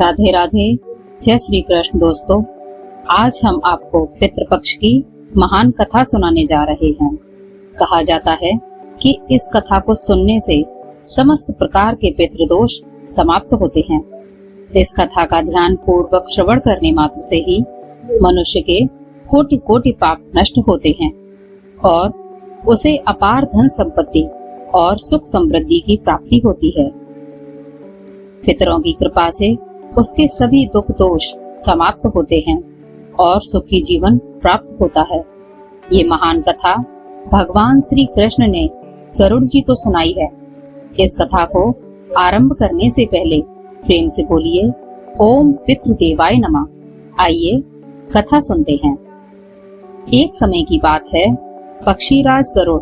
राधे राधे। जय श्री कृष्ण। दोस्तों, आज हम आपको पितृपक्ष की महान कथा सुनाने जा रहे हैं। कहा जाता है कि इस कथा को सुनने से समस्त प्रकार के पितृदोष समाप्त होते हैं। इस कथा का ध्यान पूर्वक श्रवण करने मात्र से ही मनुष्य के कोटि कोटि पाप नष्ट होते हैं और उसे अपार धन संपत्ति और सुख समृद्धि की प्राप्ति होती है। पितरों की कृपा से उसके सभी दुख दोष समाप्त होते हैं और सुखी जीवन प्राप्त होता है। ये महान कथा भगवान श्री कृष्ण ने गरुड़ जी को सुनाई है। इस कथा को आरंभ करने से पहले प्रेम से बोलिए ओम पितृदेवाय नमः। आइए कथा सुनते हैं। एक समय की बात है, पक्षीराज गरुड़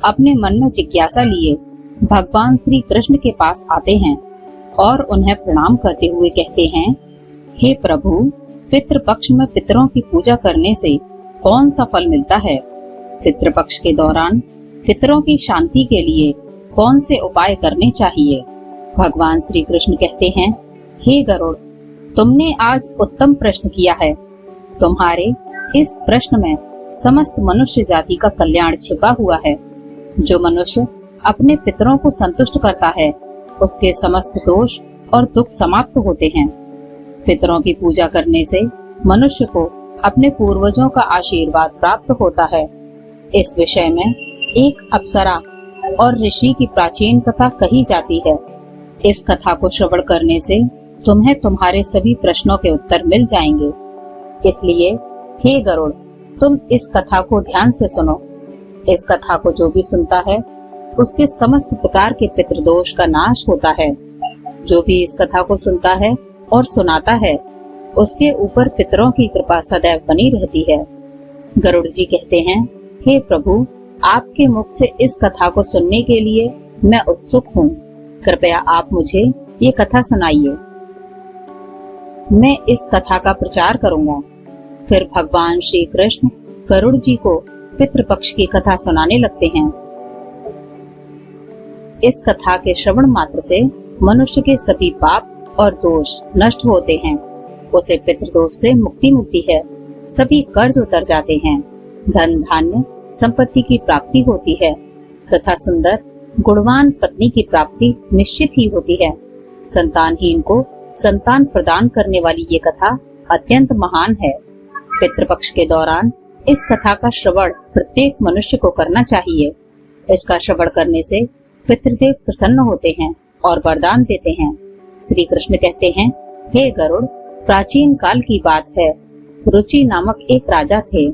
अपने मन में जिज्ञासा लिए भगवान श्री कृष्ण के पास आते हैं और उन्हें प्रणाम करते हुए कहते हैं, हे प्रभु, पितृपक्ष में पितरों की पूजा करने से कौन सा फल मिलता है? पितृपक्ष के दौरान पितरों की शांति के लिए कौन से उपाय करने चाहिए? भगवान श्री कृष्ण कहते हैं, हे गरुड़, तुमने आज उत्तम प्रश्न किया है। तुम्हारे इस प्रश्न में समस्त मनुष्य जाति का कल्याण छिपा हुआ है। जो मनुष्य अपने पितरों को संतुष्ट करता है उसके समस्त दोष और दुख समाप्त होते हैं। पितरों की पूजा करने से मनुष्य को अपने पूर्वजों का आशीर्वाद प्राप्त होता है। इस विषय में एक अप्सरा और ऋषि की प्राचीन कथा कही जाती है। इस कथा को श्रवण करने से तुम्हें तुम्हारे सभी प्रश्नों के उत्तर मिल जाएंगे। इसलिए हे गरुड़, तुम इस कथा को ध्यान से सुनो। इस कथा को जो भी सुनता है उसके समस्त प्रकार के पितृदोष का नाश होता है। जो भी इस कथा को सुनता है और सुनाता है उसके ऊपर पितरों की कृपा सदैव बनी रहती है। गरुड़ जी कहते हैं, हे प्रभु, आपके मुख से इस कथा को सुनने के लिए मैं उत्सुक हूँ। कृपया आप मुझे ये कथा सुनाइए। मैं इस कथा का प्रचार करूँगा। फिर भगवान श्री कृष्ण गरुड़ जी को पितृपक्ष की कथा सुनाने लगते हैं। इस कथा के श्रवण मात्र से मनुष्य के सभी पाप और दोष नष्ट होते हैं। उसे पितृदोष से मुक्ति मिलती है। सभी कर्ज उतर जाते हैं। धन धान्य संपत्ति की प्राप्ति होती है तथा सुंदर गुणवान पत्नी की प्राप्ति निश्चित ही होती है। संतानहीन को संतान प्रदान करने वाली ये कथा अत्यंत महान है। पितृपक्ष के दौरान इस कथा का श्रवण प्रत्येक मनुष्य को करना चाहिए। इसका श्रवण करने से पितृदेव प्रसन्न होते हैं और वरदान देते हैं। श्री कृष्ण कहते हैं, हे गरुड़, प्राचीन काल की बात है। रुचि नामक एक राजा थे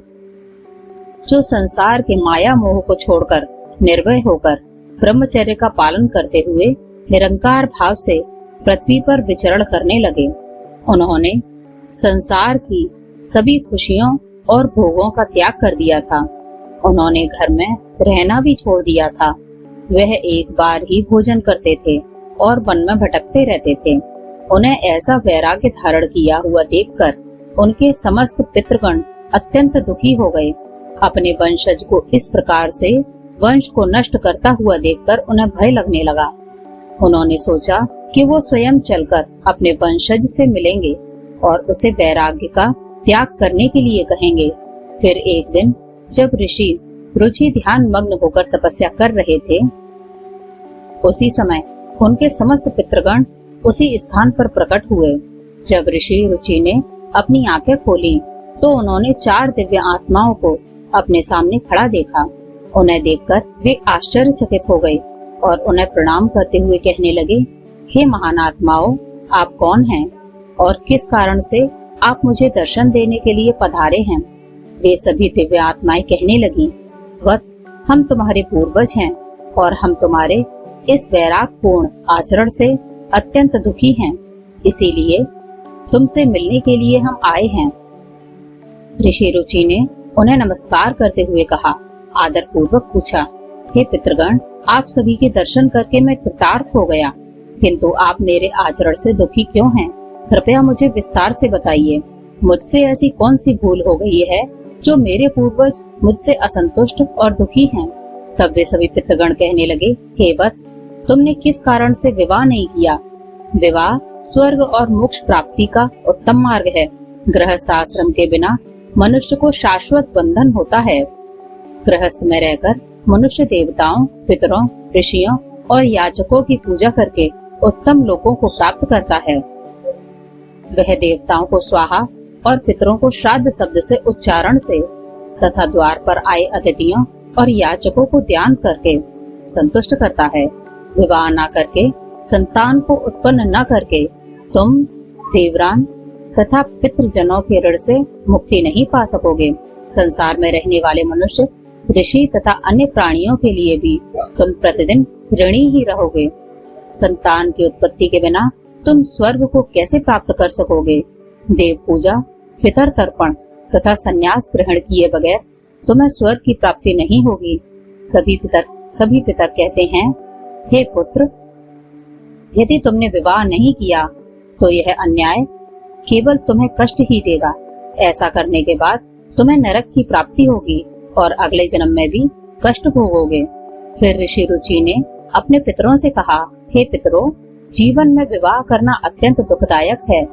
जो संसार के माया मोह को छोड़कर निर्भय होकर ब्रह्मचर्य का पालन करते हुए निरंकार भाव से पृथ्वी पर विचरण करने लगे। उन्होंने संसार की सभी खुशियों और भोगों का त्याग कर दिया था। उन्होंने घर में रहना भी छोड़ दिया था। वह एक बार ही भोजन करते थे और वन में भटकते रहते थे। उन्हें ऐसा वैराग्य धारण किया हुआ देखकर उनके समस्त पितृगण अत्यंत दुखी हो गए। अपने वंशज को इस प्रकार से वंश को नष्ट करता हुआ देखकर उन्हें भय लगने लगा। उन्होंने सोचा कि वो स्वयं चलकर अपने वंशज से मिलेंगे और उसे वैराग्य का त्याग करने के लिए कहेंगे। फिर एक दिन जब ऋषि रुचि ध्यान मग्न होकर तपस्या कर रहे थे, उसी समय उनके समस्त पितृगण उसी स्थान पर प्रकट हुए। जब ऋषि रुचि ने अपनी आंखें खोली तो उन्होंने 4 दिव्य आत्माओं को अपने सामने खड़ा देखा। उन्हें देखकर वे आश्चर्यचकित हो गए और उन्हें प्रणाम करते हुए कहने लगे, हे महान आत्माओं, आप कौन हैं और किस कारण से आप मुझे दर्शन देने के लिए पधारे हैं? वे सभी दिव्य आत्माएं कहने लगी, वत्स, हम तुम्हारे पूर्वज हैं और हम तुम्हारे इस वैरागपूर्ण आचरण से अत्यंत दुखी हैं। इसीलिए तुमसे मिलने के लिए हम आए हैं। ऋषि रुचि ने उन्हें नमस्कार करते हुए कहा, आदर पूर्वक पूछा, हे पितृगण, आप सभी के दर्शन करके मैं कृतार्थ हो गया, किंतु आप मेरे आचरण से दुखी क्यों हैं? कृपया मुझे विस्तार से बताइए। मुझसे ऐसी कौन सी भूल हो गई है जो मेरे पूर्वज मुझसे असंतुष्ट और दुखी हैं? तब वे सभी पितृगण कहने लगे, हे वत्स, तुमने किस कारण से विवाह नहीं किया? विवाह स्वर्ग और मोक्ष प्राप्ति का उत्तम मार्ग है। गृहस्थ आश्रम के बिना मनुष्य को शाश्वत बंधन होता है। गृहस्थ में रहकर मनुष्य देवताओं, पितरों, ऋषियों और याचकों की पूजा करके उत्तम लोकों को प्राप्त करता है। वह देवताओं को स्वाहा और पितरों को श्राद्ध शब्द से उच्चारण से तथा द्वार पर आए अतिथियों और याचकों को ध्यान करके संतुष्ट करता है। विवाह न करके, संतान को उत्पन्न न करके तुम देवरान तथा पितृजनों के ऋण से मुक्ति नहीं पा सकोगे। संसार में रहने वाले मनुष्य, ऋषि तथा अन्य प्राणियों के लिए भी तुम प्रतिदिन ऋणी ही रहोगे। संतान की उत्पत्ति के बिना तुम स्वर्ग को कैसे प्राप्त कर सकोगे? देव पूजा, पितर तर्पण तथा संन्यास ग्रहण किए बगैर तुम्हें स्वर्ग की प्राप्ति नहीं होगी। तभी सभी पितर कहते हैं, हे पुत्र, यदि तुमने विवाह नहीं किया तो यह अन्याय केवल तुम्हें कष्ट ही देगा। ऐसा करने के बाद तुम्हें नरक की प्राप्ति होगी और अगले जन्म में भी कष्ट भोगोगे। फिर ऋषि रुचि ने अपने पितरों से कहा, हे पितरों, जीवन में विवाह करना अत्यंत दुखदायक है।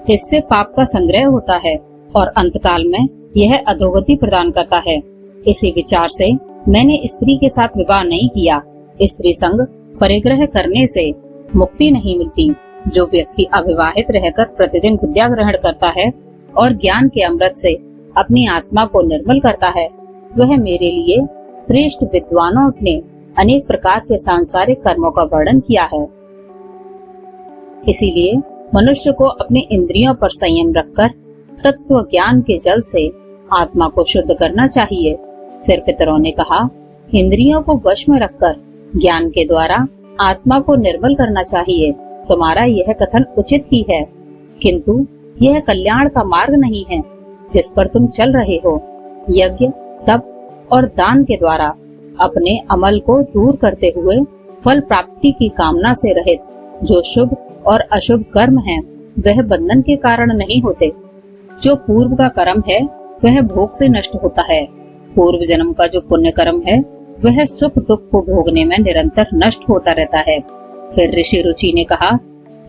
इससे पाप का संग्रह होता है और अंतकाल में यह अधोगति प्रदान करता है। इसी विचार से मैंने स्त्री के साथ विवाह नहीं किया। स्त्री संग परिग्रह करने से मुक्ति नहीं मिलती। जो व्यक्ति अविवाहित रहकर प्रतिदिन विद्या ग्रहण करता है और ज्ञान के अमृत से अपनी आत्मा को निर्मल करता है, वह मेरे लिए श्रेष्ठ विद्वानों ने अनेक प्रकार के सांसारिक कर्मों का वर्णन किया है। इसीलिए मनुष्य को अपने इंद्रियों पर संयम रखकर तत्व ज्ञान के जल से आत्मा को शुद्ध करना चाहिए। फिर पितरों ने कहा, इंद्रियों को वश में रखकर ज्ञान के द्वारा आत्मा को निर्मल करना चाहिए। तुम्हारा यह कथन उचित ही है, किंतु यह कल्याण का मार्ग नहीं है जिस पर तुम चल रहे हो। यज्ञ, तप और दान के द्वारा अपने अमल को दूर करते हुए फल प्राप्ति की कामना से रहित जो शुभ और अशुभ कर्म है, वह बंधन के कारण नहीं होते। जो पूर्व का कर्म है वह भोग से नष्ट होता है। पूर्व जन्म का जो पुण्य कर्म है वह सुख दुख को भोगने में निरंतर नष्ट होता रहता है। फिर ऋषि रुचि ने कहा,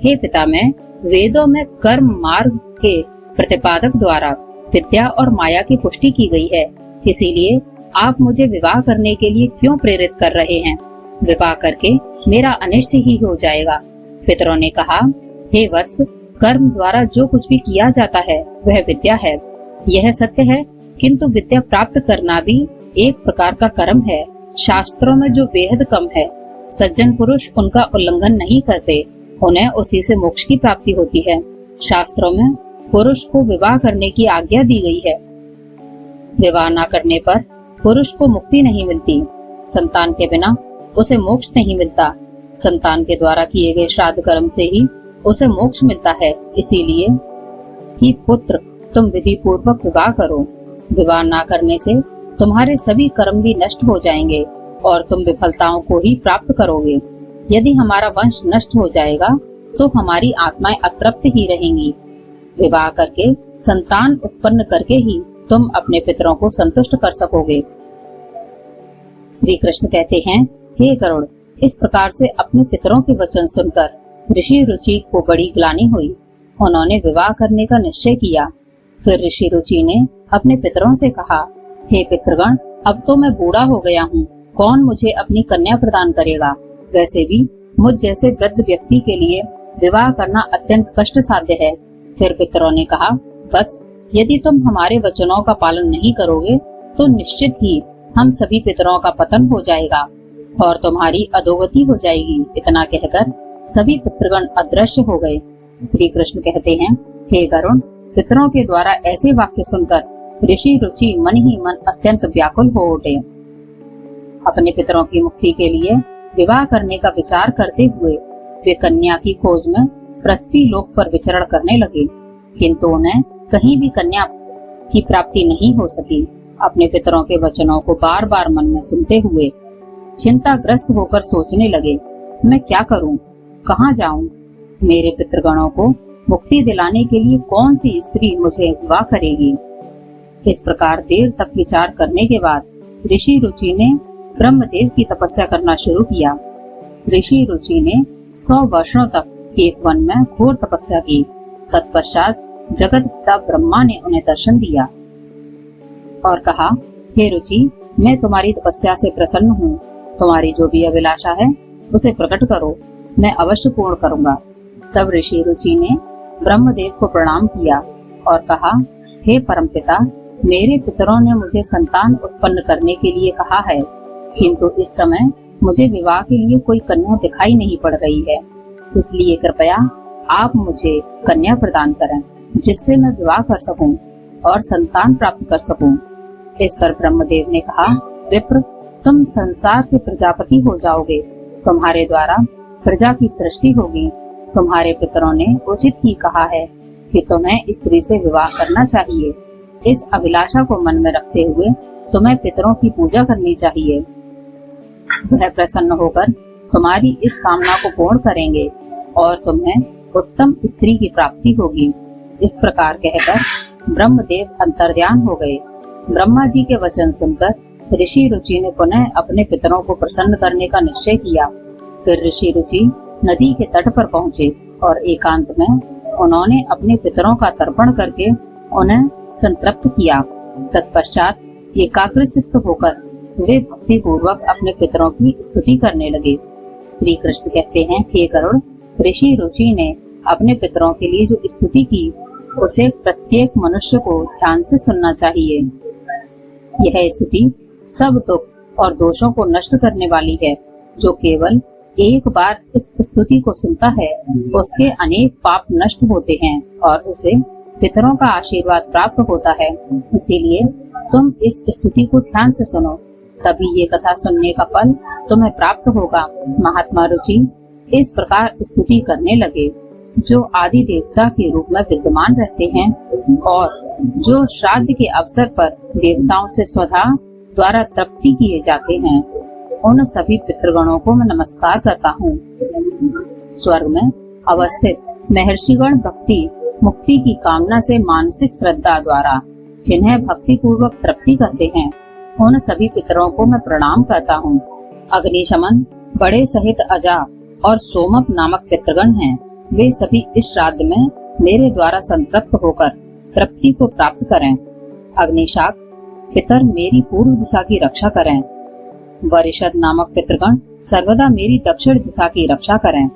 हे पितामह, वेदों में कर्म मार्ग के प्रतिपादक द्वारा विद्या और माया की पुष्टि की गई है। इसीलिए आप मुझे विवाह करने के लिए क्यों प्रेरित कर रहे हैं? विवाह करके मेरा अनिष्ट ही हो जाएगा। पितरों ने कहा, हे वत्स, कर्म द्वारा जो कुछ भी किया जाता है वह विद्या है। यह सत्य है, किंतु विद्या प्राप्त करना भी एक प्रकार का कर्म है। शास्त्रों में जो बेहद कम है, सज्जन पुरुष उनका उल्लंघन नहीं करते, उन्हें उसी से मोक्ष की प्राप्ति होती है। शास्त्रों में पुरुष को विवाह करने की आज्ञा दी गई है। विवाह न करने पर पुरुष को मुक्ति नहीं मिलती। संतान के बिना उसे मोक्ष नहीं मिलता। संतान के द्वारा किए गए श्राद्ध कर्म से ही उसे मोक्ष मिलता है। इसीलिए ही पुत्र, तुम विधि पूर्वक विवाह करो। विवाह न करने से तुम्हारे सभी कर्म भी नष्ट हो जाएंगे और तुम विफलताओं को ही प्राप्त करोगे। यदि हमारा वंश नष्ट हो जाएगा तो हमारी आत्माएं अतृप्त ही रहेंगी। विवाह करके संतान उत्पन्न करके ही तुम अपने पितरों को संतुष्ट कर सकोगे। श्री कृष्ण कहते हैं, हे गरुड़, इस प्रकार से अपने पितरों के वचन सुनकर ऋषि रुचि को बड़ी ग्लानि हुई। उन्होंने विवाह करने का निश्चय किया। फिर ऋषि रुचि ने अपने पितरों से कहा, हे पितृगण, अब तो मैं बूढ़ा हो गया हूँ, कौन मुझे अपनी कन्या प्रदान करेगा? वैसे भी मुझ जैसे वृद्ध व्यक्ति के लिए विवाह करना अत्यंत कष्ट साध्य है। फिर पितरों ने कहा, वत्स, यदि तुम हमारे वचनों का पालन नहीं करोगे तो निश्चित ही हम सभी पितरों का पतन हो जाएगा और तुम्हारी अधोगति हो जाएगी। इतना कहकर सभी पितृगण अदृश्य हो गए। श्री कृष्ण कहते हैं, हे गरुण, पितरों के द्वारा ऐसे वाक्य सुनकर ऋषि रुचि मन ही मन अत्यंत व्याकुल हो उठे। अपने पितरों की मुक्ति के लिए विवाह करने का विचार करते हुए वे कन्या की खोज में पृथ्वी लोक पर विचरण करने लगे, किंतु उन्हें कहीं भी कन्या की प्राप्ति नहीं हो सकी। अपने पितरों के वचनों को बार बार मन में सुनते हुए चिंताग्रस्त होकर सोचने लगे, मैं क्या करूं, कहां जाऊं? मेरे पितृगणों को मुक्ति दिलाने के लिए कौन सी स्त्री मुझे विवाह करेगी? इस प्रकार देर तक विचार करने के बाद ऋषि रुचि ने ब्रह्मदेव की तपस्या करना शुरू किया। ऋषि रुचि ने 100 वर्षों तक एक वन में घोर तपस्या की। तत्पश्चात जगत पिता ब्रह्मा ने उन्हें दर्शन दिया और कहा, हे रुचि, मैं तुम्हारी तपस्या से प्रसन्न हूँ। तुम्हारी जो भी अभिलाषा है उसे प्रकट करो, मैं अवश्य पूर्ण करूँगा। तब ऋषि रुचि ने ब्रह्मदेव को प्रणाम किया और कहा, हे परमपिता, मेरे पितरों ने मुझे संतान उत्पन्न करने के लिए कहा है, किंतु इस समय मुझे विवाह के लिए कोई कन्या दिखाई नहीं पड़ रही है। इसलिए कृपया आप मुझे कन्या प्रदान करें, जिससे मैं विवाह कर सकूं और संतान प्राप्त कर सकूं। इस पर ब्रह्मदेव ने कहा, विप्र, तुम संसार के प्रजापति हो जाओगे। तुम्हारे द्वारा प्रजा की सृष्टि होगी। तुम्हारे पितरों ने उचित ही कहा है कि तुम्हें स्त्री से विवाह करना चाहिए। इस अभिलाषा को मन में रखते हुए तुम्हें पितरों की पूजा करनी चाहिए। वह प्रसन्न होकर तुम्हारी इस कामना को पूर्ण करेंगे और तुम्हें उत्तम स्त्री की प्राप्ति होगी। इस प्रकार कहकर ब्रह्मदेव अंतर्ध्यान हो गए। ब्रह्मा जी के वचन सुनकर ऋषि रुचि ने पुनः अपने पितरों को प्रसन्न करने का निश्चय किया। फिर ऋषि रुचि नदी के तट पर पहुँचे और एकांत में उन्होंने अपने पितरों का तर्पण करके उन्हें संतृप्त किया। तत्पश्चात एकाग्र चित्त होकर वे भक्ति पूर्वक अपने पितरों की स्तुति करने लगे। श्री कृष्ण कहते हैं, हे गरुड़, ऋषि रुचि ने अपने पितरों के लिए जो स्तुति की उसे प्रत्येक मनुष्य को ध्यान से सुनना चाहिए। यह स्तुति सब दुख और दोषों को नष्ट करने वाली है। जो केवल एक बार इस स्तुति को सुनता है उसके अनेक पाप नष्ट होते हैं और उसे पितरों का आशीर्वाद प्राप्त होता है। इसीलिए तुम इस स्तुति को ध्यान से सुनो, तभी ये कथा सुनने का फल तुम्हें प्राप्त होगा। महात्मा रुचि इस प्रकार स्तुति करने लगे। जो आदि देवता के रूप में विद्यमान रहते हैं और जो श्राद्ध के अवसर पर देवताओं से स्वधा द्वारा तृप्ति किए जाते हैं, उन सभी पितृगणों को मैं नमस्कार करता हूँ। स्वर्ग में अवस्थित महर्षिगण भक्ति मुक्ति की कामना से मानसिक श्रद्धा द्वारा जिन्हें भक्ति पूर्वक तृप्ति करते हैं, उन सभी पितरों को मैं प्रणाम करता हूँ। अग्निशमन, बड़े सहित अजा और सोमप नामक पितृगण हैं। वे सभी इस श्राद्ध में मेरे द्वारा संतृप्त होकर तृप्ति को प्राप्त करें। अग्निशाक पितर मेरी पूर्व दिशा की रक्षा करें। वरिषद नामक पितृगण सर्वदा मेरी दक्षिण दिशा की रक्षा करें।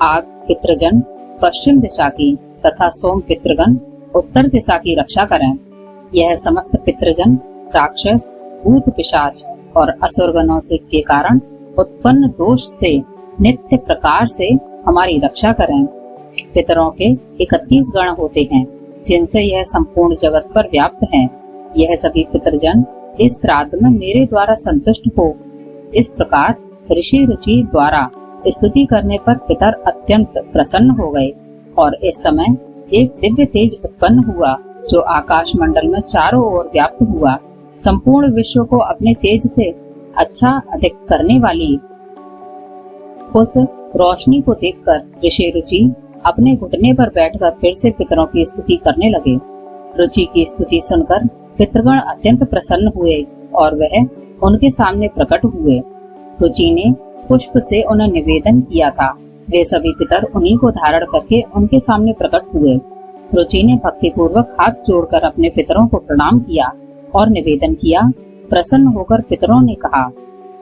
आग पितृजन पश्चिम दिशा की तथा सोम पितृगण उत्तर दिशा की रक्षा करें। यह समस्त पितृजन राक्षस, भूत, पिशाच और असुरगणों से के कारण उत्पन्न दोष से नित्य प्रकार से हमारी रक्षा करें। पितरों के 31 गण होते हैं जिनसे यह संपूर्ण जगत पर व्याप्त है। यह सभी पितरजन इस श्राद्ध में मेरे द्वारा संतुष्ट हो। इस प्रकार ऋषि रुचि द्वारा स्तुति करने पर पितर अत्यंत प्रसन्न हो गए और इस समय एक दिव्य तेज उत्पन्न हुआ जो आकाश मंडल में चारों ओर व्याप्त हुआ। संपूर्ण विश्व को अपने तेज से अच्छा अधिक करने वाली उस रोशनी को देखकर ऋषि रुचि अपने घुटने पर बैठकर फिर से पितरों की स्तुति करने लगे। रुचि की स्तुति सुनकर पितृगण अत्यंत प्रसन्न हुए और वह उनके सामने प्रकट हुए। रुचि ने पुष्प से उन्हें निवेदन किया था। वे सभी पितर उन्हीं को धारण करके उनके सामने प्रकट हुए। रुचि ने भक्ति पूर्वक हाथ जोड़कर अपने पितरों को प्रणाम किया और निवेदन किया। प्रसन्न होकर पितरों ने कहा,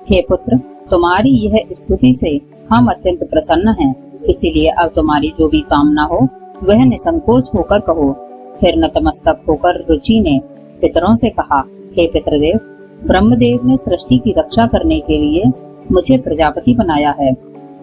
हे पुत्र, तुम्हारी यह स्तुति से हम अत्यंत प्रसन्न हैं। इसीलिए अब तुम्हारी जो भी कामना हो वह निसंकोच होकर कहो। फिर नतमस्तक होकर रुचि ने पितरों से कहा, हे पितृदेव, ब्रह्मदेव ने सृष्टि की रक्षा करने के लिए मुझे प्रजापति बनाया है।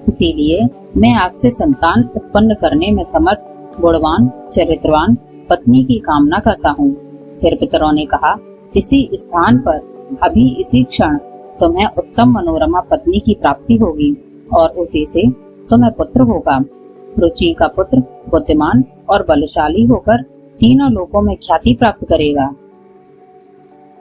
इसीलिए मैं आपसे संतान उत्पन्न करने में समर्थ, गुणवान, चरित्रवान पत्नी की कामना करता हूँ। फिर पितरों ने कहा, इसी स्थान पर अभी इसी क्षण तुम्हें उत्तम मनोरमा पत्नी की प्राप्ति होगी और उसी से तुम्हें पुत्र होगा। रुचि का पुत्र बुद्धिमान और बलशाली होकर तीनों लोकों में ख्याति प्राप्त करेगा।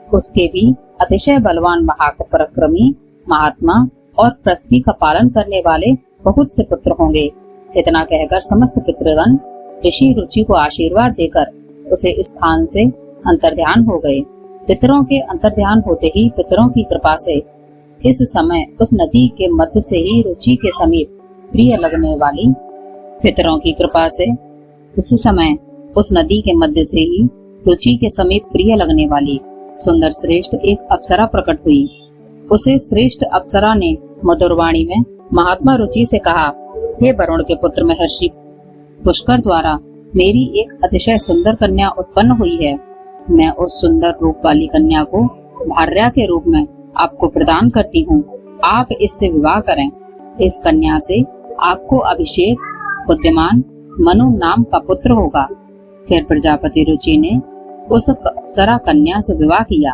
उसके भी अतिशय बलवान, महापराक्रमी, महात्मा और पृथ्वी का पालन करने वाले बहुत से पुत्र होंगे। इतना कहकर समस्त पितृगण ऋषि रुचि को आशीर्वाद देकर उसे स्थान से अंतर्ध्यान हो गए। पितरों के अंतर्ध्यान होते ही पितरों की कृपा से इस समय उस नदी के मध्य से ही रुचि के समीप प्रिय लगने वाली पितरों की कृपा से किसी समय उस नदी के मध्य से ही रुचि के समीप प्रिय लगने वाली सुंदर श्रेष्ठ एक अप्सरा प्रकट हुई। उसे श्रेष्ठ अप्सरा ने मधुरवाणी में महात्मा रुचि से कहा, हे वरुण के पुत्र महर्षि, पुष्कर द्वारा मेरी एक अतिशय सुंदर कन्या उत्पन्न हुई है। मैं उस सुंदर रूप वाली कन्या को भार्या के रूप में आपको प्रदान करती हूँ। आप इससे विवाह करें। इस कन्या से आपको अभिषेक बुद्धिमान मनु नाम का पुत्र होगा। फिर प्रजापति रुचि ने उस अप्सरा कन्या से विवाह किया।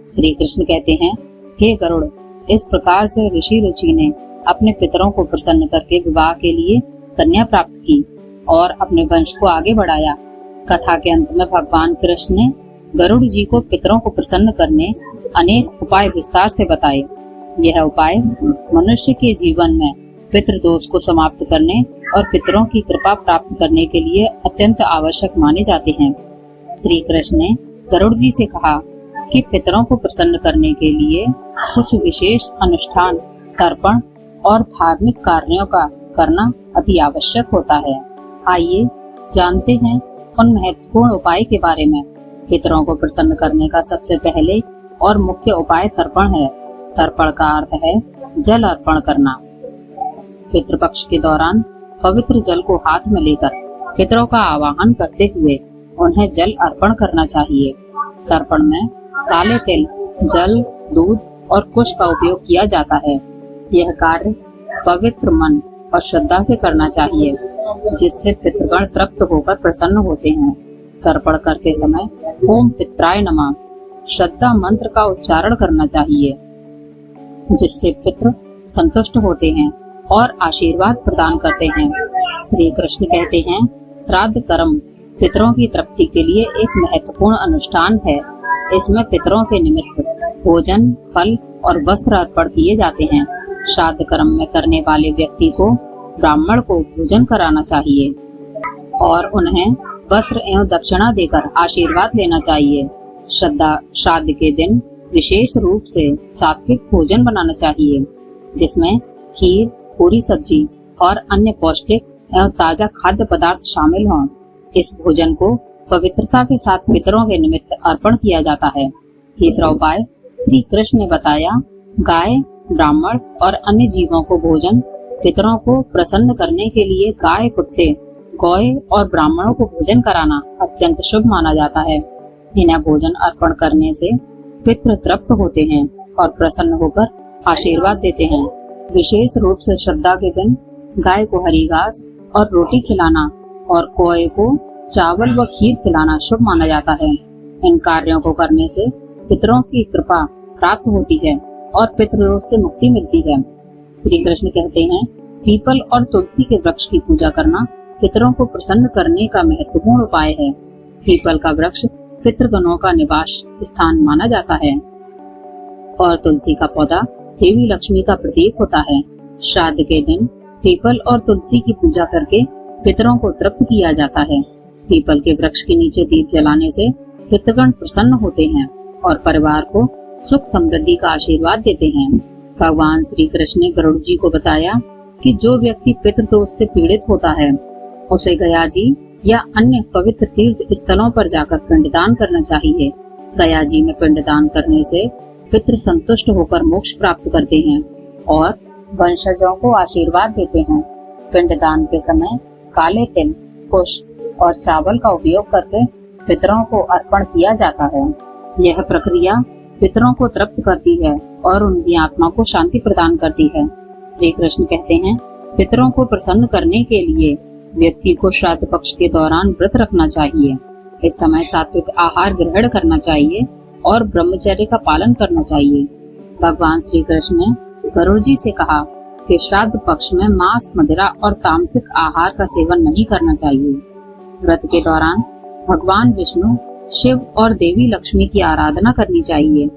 श्री कृष्ण कहते हैं, हे गरुड़, इस प्रकार से ऋषि रुचि ने अपने पितरों को प्रसन्न करके विवाह के लिए कन्या प्राप्त की और अपने वंश को आगे बढ़ाया। कथा के अंत में भगवान कृष्ण ने गरुड़ जी को पितरों को प्रसन्न करने अनेक उपाय विस्तार से बताए। यह उपाय मनुष्य के जीवन में पितृ दोष को समाप्त करने और पितरों की कृपा प्राप्त करने के लिए अत्यंत आवश्यक माने जाते हैं। श्री कृष्ण ने गरुड़ जी से कहा कि पितरों को प्रसन्न करने के लिए कुछ विशेष अनुष्ठान, तर्पण और धार्मिक कार्यों का करना अति आवश्यक होता है। आइए जानते हैं उन महत्वपूर्ण उपाय के बारे में। पितरों को प्रसन्न करने का सबसे पहले और मुख्य उपाय तर्पण है। तर्पण का अर्थ है जल अर्पण करना। पितृपक्ष के दौरान पवित्र जल को हाथ में लेकर पितरों का आवाहन करते हुए उन्हें जल अर्पण करना चाहिए। तर्पण में काले तिल, जल, दूध और कुश का उपयोग किया जाता है। यह कार्य पवित्र मन और श्रद्धा से करना चाहिए, जिससे पितृगण तृप्त होकर प्रसन्न होते हैं। तर्पण करते समय ओम पित्राय नमः श्रद्धा मंत्र का उच्चारण करना चाहिए, जिससे पितृ संतुष्ट होते हैं और आशीर्वाद प्रदान करते हैं। श्री कृष्ण कहते हैं, श्राद्ध कर्म पितरों की तृप्ति के लिए एक महत्वपूर्ण अनुष्ठान है। इसमें पितरों के निमित्त भोजन, फल और वस्त्र अर्पण किए जाते हैं। श्राद्ध कर्म में करने वाले व्यक्ति को ब्राह्मण को भोजन कराना चाहिए और उन्हें वस्त्र एवं दक्षिणा देकर आशीर्वाद लेना चाहिए। श्राद्ध के दिन विशेष रूप से सात्विक भोजन बनाना चाहिए, जिसमें खीर, पूरी सब्जी और अन्य पौष्टिक एवं ताजा खाद्य पदार्थ शामिल हों। इस भोजन को पवित्रता के साथ पितरों के निमित्त अर्पण किया जाता है। तीसरा उपाय श्री कृष्ण ने बताया, गाय, ब्राह्मण और अन्य जीवों को भोजन। पितरों को प्रसन्न करने के लिए गाय, कुत्ते, गौए और ब्राह्मणों को भोजन कराना अत्यंत शुभ माना जाता है। इन्हें भोजन अर्पण करने से पितृ तृप्त होते हैं और प्रसन्न होकर आशीर्वाद देते हैं। विशेष रूप से श्रद्धा के दिन गाय को हरी घास और रोटी खिलाना और कौए को चावल व खीर खिलाना शुभ माना जाता है। इन कार्यों को करने से पितरों की कृपा प्राप्त होती है और पितृदोष से मुक्ति मिलती है। श्री कृष्ण कहते हैं, पीपल और तुलसी के वृक्ष की पूजा करना पितरों को प्रसन्न करने का महत्वपूर्ण उपाय है। पीपल का वृक्ष पितृगणों का निवास स्थान माना जाता है और तुलसी का पौधा देवी लक्ष्मी का प्रतीक होता है। श्राद्ध के दिन पीपल और तुलसी की पूजा करके पितरों को तृप्त किया जाता है। पीपल के वृक्ष के नीचे दीप जलाने से पितृगण प्रसन्न होते हैं और परिवार को सुख समृद्धि का आशीर्वाद देते हैं। भगवान श्री कृष्ण ने गरुड़ जी को बताया कि जो व्यक्ति पितृदोष से पीड़ित होता है, उसे गया जी या अन्य पवित्र तीर्थ स्थलों पर जाकर पिंडदान करना चाहिए। गया जी में पिंडदान करने से पितृ संतुष्ट होकर मोक्ष प्राप्त करते हैं और वंशजों को आशीर्वाद देते हैं। पिंडदान के समय काले तिल, कुश और चावल का उपयोग करके पितरों को अर्पण किया जाता है। यह प्रक्रिया पितरों को तृप्त करती है और उनकी आत्मा को शांति प्रदान करती है। श्री कृष्ण कहते हैं, पितरों को प्रसन्न करने के लिए व्यक्ति को श्राद्ध पक्ष के दौरान व्रत रखना चाहिए। इस समय सात्विक आहार ग्रहण करना चाहिए और ब्रह्मचर्य का पालन करना चाहिए। भगवान श्री कृष्ण ने गरुड़ जी से कहा कि श्राद्ध पक्ष में मांस, मदिरा और तामसिक आहार का सेवन नहीं करना चाहिए। व्रत के दौरान भगवान विष्णु, शिव और देवी लक्ष्मी की आराधना करनी चाहिए।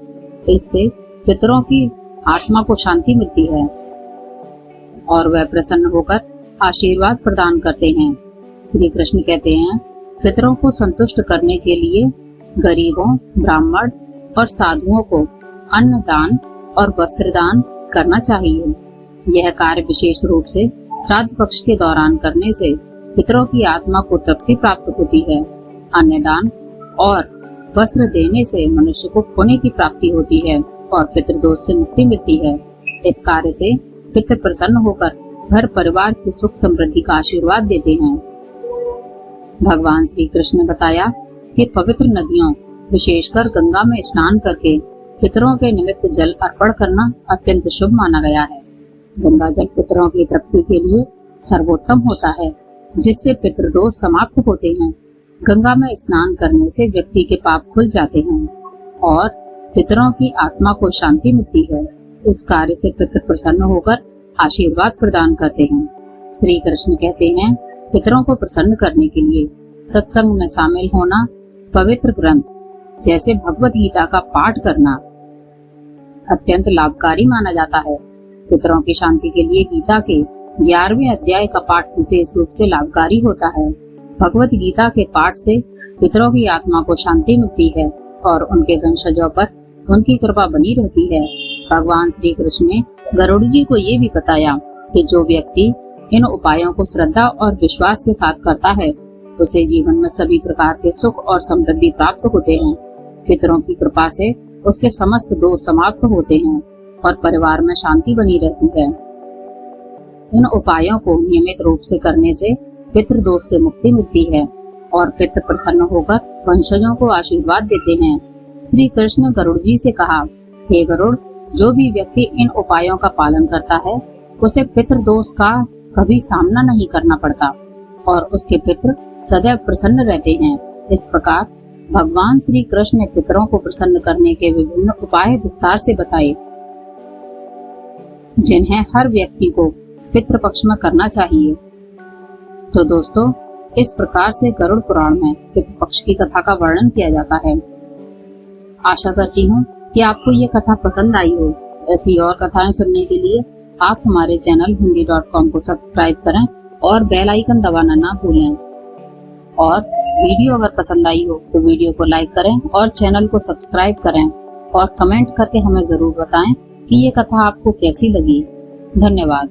इससे पितरों की आत्मा को शांति मिलती है और वह प्रसन्न होकर आशीर्वाद प्रदान करते हैं। श्री कृष्ण कहते हैं, पितरों को संतुष्ट करने के लिए गरीबों, ब्राह्मण और साधुओं को अन्न दान और वस्त्र दान करना चाहिए। यह कार्य विशेष रूप से श्राद्ध पक्ष के दौरान करने से पितरों की आत्मा को तृप्ति प्राप्त होती है। अन्नदान और वस्त्र देने से मनुष्य को पुण्य की प्राप्ति होती है और पितृदोष से मुक्ति मिलती है। इस कार्य से पितृ प्रसन्न होकर घर परिवार की सुख समृद्धि का आशीर्वाद देते हैं। भगवान श्री कृष्ण ने बताया कि पवित्र नदियों विशेषकर गंगा में स्नान करके पितरों के निमित्त जल अर्पण करना अत्यंत शुभ माना गया है। गंगा जल पितरों की तृप्ति के लिए सर्वोत्तम होता है, जिससे पितृदोष समाप्त होते हैं। गंगा में स्नान करने से व्यक्ति के पाप खुल जाते हैं और पितरों की आत्मा को शांति मिलती है। इस कार्य से पितृ प्रसन्न होकर आशीर्वाद प्रदान करते हैं। श्री कृष्ण कहते हैं, पितरों को प्रसन्न करने के लिए सत्संग में शामिल होना, पवित्र ग्रंथ जैसे भगवत गीता का पाठ करना अत्यंत लाभकारी माना जाता है। पितरों की शांति के लिए गीता के 11वें अध्याय का पाठ विशेष रूप से लाभकारी होता है। भगवत गीता के पाठ से पितरों की आत्मा को शांति मिलती है और उनके वंशजों पर उनकी कृपा बनी रहती है। भगवान श्री कृष्ण ने गरुड़ जी को ये भी बताया कि जो व्यक्ति इन उपायों को श्रद्धा और विश्वास के साथ करता है, उसे जीवन में सभी प्रकार के सुख और समृद्धि प्राप्त होते हैं। पितरों की कृपा से उसके समस्त दोष समाप्त होते हैं और परिवार में शांति बनी रहती है। इन उपायों को नियमित रूप से करने से पितृदोष से मुक्ति मिलती है और पितृ प्रसन्न होकर वंशजों को आशीर्वाद देते हैं। श्री कृष्ण ने गरुड़ जी से कहा, हे गरुड़, जो भी व्यक्ति इन उपायों का पालन करता है, उसे पितृदोष का कभी सामना नहीं करना पड़ता और उसके पितृ सदैव प्रसन्न रहते हैं। इस प्रकार भगवान श्री कृष्ण ने पितरों को प्रसन्न करने के विभिन्न उपाय विस्तार से बताए, जिन्हें हर व्यक्ति को पितृ पक्ष में करना चाहिए। तो दोस्तों, इस प्रकार से गरुड़ पुराण में पितृ पक्ष की कथा का वर्णन किया जाता है। आशा करती हूँ कि आपको ये कथा पसंद आई हो। ऐसी और कथाएं सुनने के लिए आप हमारे चैनल हिंदी.com को सब्सक्राइब करें और बेल आइकन दबाना ना भूलें। और वीडियो अगर पसंद आई हो तो वीडियो को लाइक करें और चैनल को सब्सक्राइब करें और कमेंट करके हमें जरूर बताएं कि ये कथा आपको कैसी लगी। धन्यवाद।